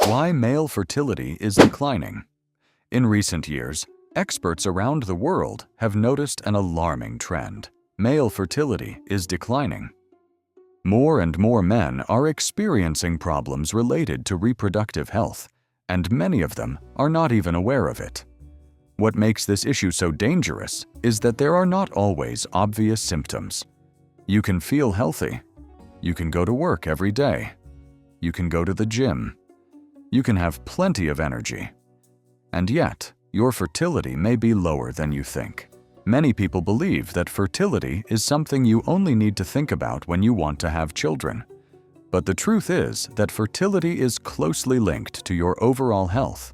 Why male fertility is declining. In recent years, experts around the world have noticed an alarming trend. Male fertility is declining. More and more men are experiencing problems related to reproductive health, and many of them are not even aware of it. What makes this issue so dangerous is that there are not always obvious symptoms. You can feel healthy. You can go to work every day. You can go to the gym. You can have plenty of energy. And yet, your fertility may be lower than you think. Many people believe that fertility is something you only need to think about when you want to have children. But the truth is that fertility is closely linked to your overall health.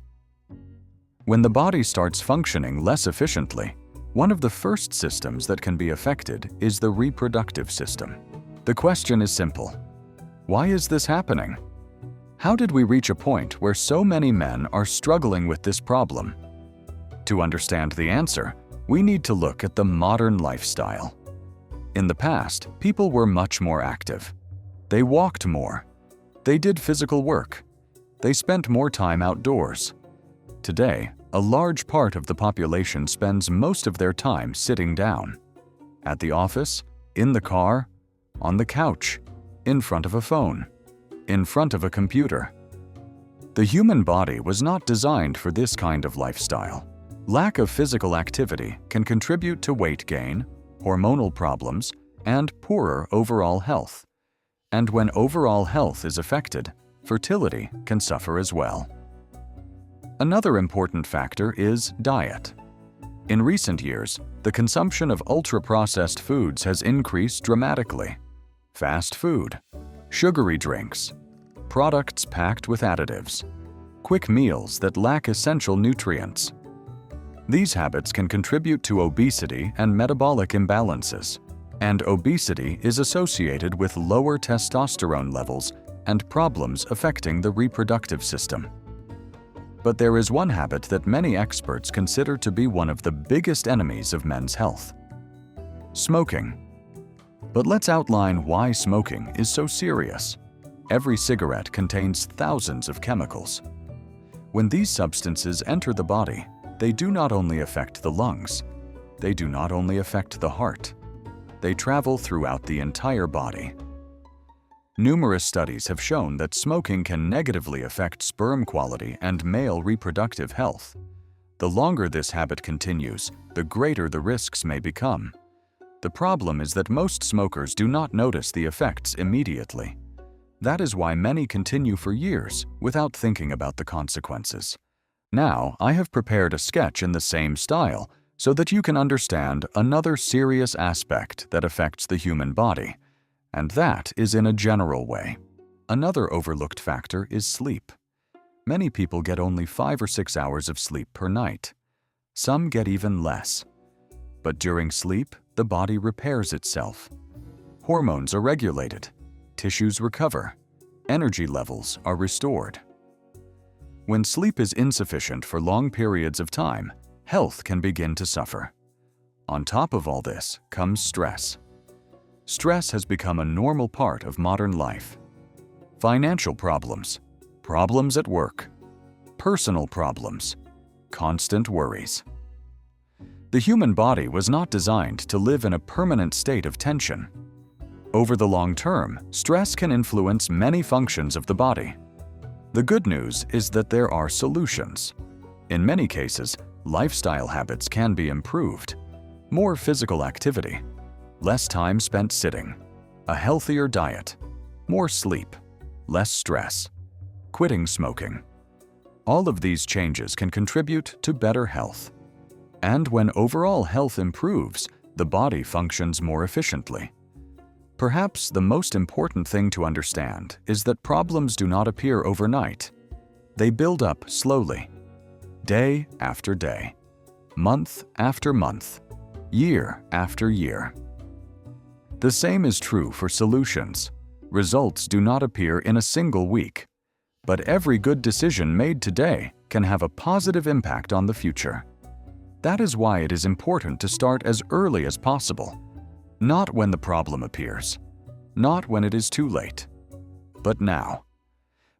When the body starts functioning less efficiently, one of the first systems that can be affected is the reproductive system. The question is simple. Why is this happening? How did we reach a point where so many men are struggling with this problem? To understand the answer, we need to look at the modern lifestyle. In the past, people were much more active. They walked more. They did physical work. They spent more time outdoors. Today, a large part of the population spends most of their time sitting down. At the office, in the car, on the couch, in front of a phone, in front of a computer. The human body was not designed for this kind of lifestyle. Lack of physical activity can contribute to weight gain, hormonal problems, and poorer overall health. And when overall health is affected, fertility can suffer as well. Another important factor is diet. In recent years, the consumption of ultra-processed foods has increased dramatically. Fast food, sugary drinks, products packed with additives, quick meals that lack essential nutrients. These habits can contribute to obesity and metabolic imbalances, and obesity is associated with lower testosterone levels and problems affecting the reproductive system. But there is one habit that many experts consider to be one of the biggest enemies of men's health: smoking. But let's outline why smoking is so serious. Every cigarette contains thousands of chemicals. When these substances enter the body, they do not only affect the lungs, they do not only affect the heart, they travel throughout the entire body. Numerous studies have shown that smoking can negatively affect sperm quality and male reproductive health. The longer this habit continues, the greater the risks may become. The problem is that most smokers do not notice the effects immediately. That is why many continue for years without thinking about the consequences. Now, I have prepared a sketch in the same style so that you can understand another serious aspect that affects the human body, and that is in a general way. Another overlooked factor is sleep. Many people get only 5 or 6 hours of sleep per night. Some get even less. But during sleep, the body repairs itself. Hormones are regulated, tissues recover, energy levels are restored. When sleep is insufficient for long periods of time, health can begin to suffer. On top of all this comes stress. Stress has become a normal part of modern life. Financial problems, problems at work, personal problems, constant worries. The human body was not designed to live in a permanent state of tension. Over the long term, stress can influence many functions of the body. The good news is that there are solutions. In many cases, lifestyle habits can be improved. More physical activity, less time spent sitting, a healthier diet, more sleep, less stress, quitting smoking. All of these changes can contribute to better health. And when overall health improves, the body functions more efficiently. Perhaps the most important thing to understand is that problems do not appear overnight. They build up slowly, day after day, month after month, year after year. The same is true for solutions. Results do not appear in a single week, but every good decision made today can have a positive impact on the future. That is why it is important to start as early as possible. Not when the problem appears, not when it is too late, but now.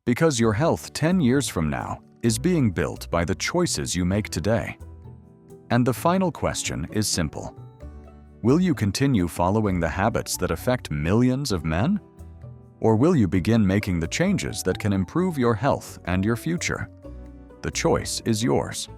Because your health 10 years from now is being built by the choices you make today. And the final question is simple. Will you continue following the habits that affect millions of men? Or will you begin making the changes that can improve your health and your future? The choice is yours.